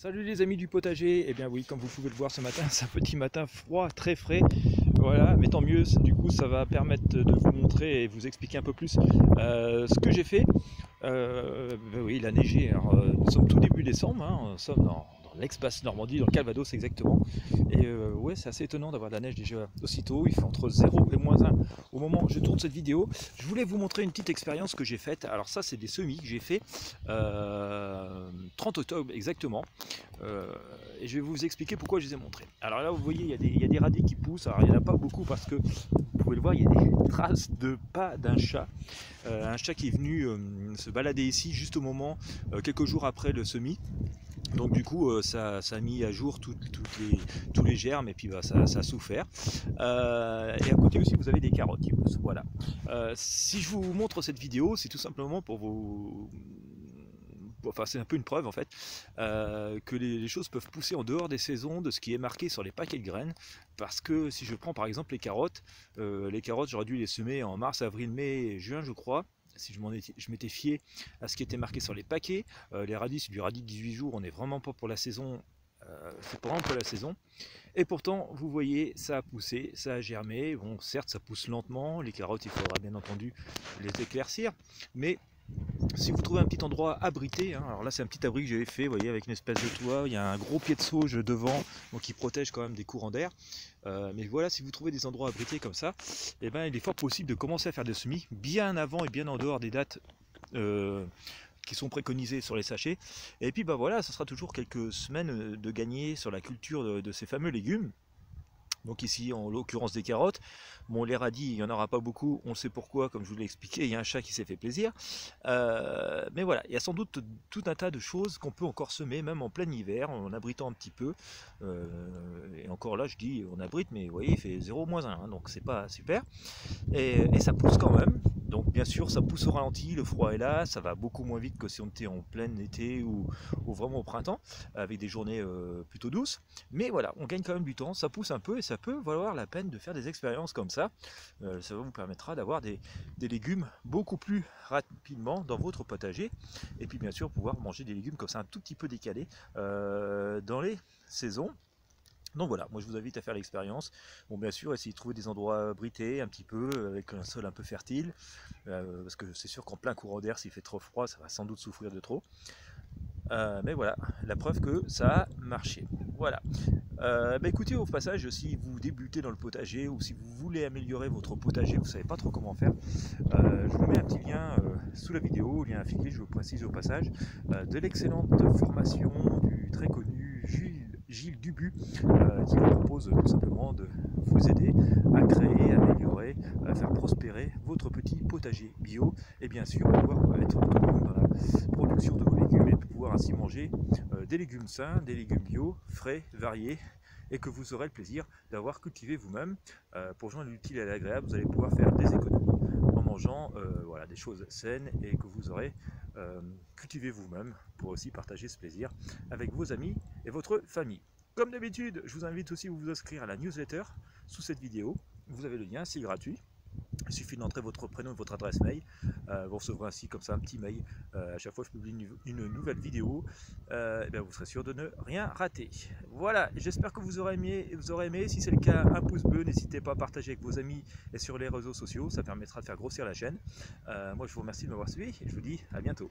Salut les amis du potager, et bien oui, comme vous pouvez le voir ce matin, c'est un petit matin froid, très frais, voilà, mais tant mieux, du coup ça va permettre de vous montrer et vous expliquer un peu plus ce que j'ai fait. Ben oui, il a neigé, alors, nous sommes tout début décembre, hein, nous sommes dans l'ex-Basse Normandie, dans le Calvados exactement, et ouais, c'est assez étonnant d'avoir de la neige déjà aussitôt, il fait entre 0 et -1 au moment où je tourne cette vidéo. Je voulais vous montrer une petite expérience que j'ai faite, alors ça c'est des semis que j'ai fait 30 octobre exactement. Et je vais vous expliquer pourquoi je les ai montrés. Alors là, vous voyez, il y a des radis qui poussent. Alors il n'y en a pas beaucoup parce que, vous pouvez le voir, il y a des traces de pas d'un chat. Un chat qui est venu se balader ici juste au moment, quelques jours après le semis. Donc du coup, ça a mis à jour tous les germes et puis bah, ça a souffert. Et à côté aussi, vous avez des carottes qui poussent. Voilà. Si je vous montre cette vidéo, c'est tout simplement pour vous... Enfin, c'est un peu une preuve en fait que les choses peuvent pousser en dehors des saisons de ce qui est marqué sur les paquets de graines, parce que si je prends par exemple les carottes j'aurais dû les semer en mars, avril, mai, juin je crois, si je m'étais fié à ce qui était marqué sur les paquets. Les radis, c'est du radis de 18 jours, on n'est vraiment pas pour la saison, c'est pas vraiment pour la saison. Et pourtant, vous voyez, ça a poussé, ça a germé. Bon, certes, ça pousse lentement. Les carottes, il faudra bien entendu les éclaircir. Mais si vous trouvez un petit endroit abrité, hein, alors là c'est un petit abri que j'avais fait, vous voyez, avec une espèce de toit, il y a un gros pied de sauge devant, donc il protège quand même des courants d'air. Mais voilà, si vous trouvez des endroits abrités comme ça, eh ben, il est fort possible de commencer à faire des semis bien avant et bien en dehors des dates qui sont préconisées sur les sachets. Et puis bah voilà, ça sera toujours quelques semaines de gagner sur la culture de ces fameux légumes. Donc ici, en l'occurrence des carottes. Bon, les radis, il n'y en aura pas beaucoup, on sait pourquoi, comme je vous l'ai expliqué, il y a un chat qui s'est fait plaisir. Mais voilà, il y a sans doute tout un tas de choses qu'on peut encore semer, même en plein hiver, en abritant un petit peu. Et encore là, je dis on abrite, mais vous voyez, il fait 0 -1, hein, donc c'est pas super. Et ça pousse quand même. Donc bien sûr, ça pousse au ralenti, le froid est là, ça va beaucoup moins vite que si on était en plein été ou vraiment au printemps, avec des journées plutôt douces. Mais voilà, on gagne quand même du temps, ça pousse un peu et ça peut valoir la peine de faire des expériences comme ça. Ça vous permettra d'avoir des légumes beaucoup plus rapidement dans votre potager. Et puis bien sûr, pouvoir manger des légumes comme ça un tout petit peu décalés dans les saisons. Donc voilà, moi je vous invite à faire l'expérience. Bon, bien sûr, essayez de trouver des endroits abrités un petit peu, avec un sol un peu fertile, parce que c'est sûr qu'en plein courant d'air, s'il fait trop froid, ça va sans doute souffrir de trop. Mais voilà, la preuve que ça a marché. Voilà. Bah écoutez, au passage, si vous débutez dans le potager ou si vous voulez améliorer votre potager, vous ne savez pas trop comment faire, je vous mets un petit lien sous la vidéo, lien affilié, je vous précise au passage, de l'excellente formation du très connu Gilles Dubu, qui vous propose tout simplement de vous aider à créer, améliorer, à faire prospérer votre petit potager bio et bien sûr pouvoir être autonome dans la production de vos légumes et pouvoir ainsi manger des légumes sains, des légumes bio, frais, variés et que vous aurez le plaisir d'avoir cultivé vous-même. Pour joindre l'utile à l'agréable, vous allez pouvoir faire des économies en mangeant voilà, des choses saines et que vous aurez cultivé vous-même pour aussi partager ce plaisir avec vos amis et votre famille. Comme d'habitude, je vous invite aussi à vous inscrire à la newsletter sous cette vidéo. Vous avez le lien, c'est gratuit. Il suffit d'entrer votre prénom et votre adresse mail. Vous recevrez ainsi comme ça un petit mail à chaque fois que je publie une nouvelle vidéo. Et bien vous serez sûr de ne rien rater. Voilà, j'espère que vous aurez aimé. Si c'est le cas, un pouce bleu. N'hésitez pas à partager avec vos amis et sur les réseaux sociaux. Ça permettra de faire grossir la chaîne. Moi, je vous remercie de m'avoir suivi et je vous dis à bientôt.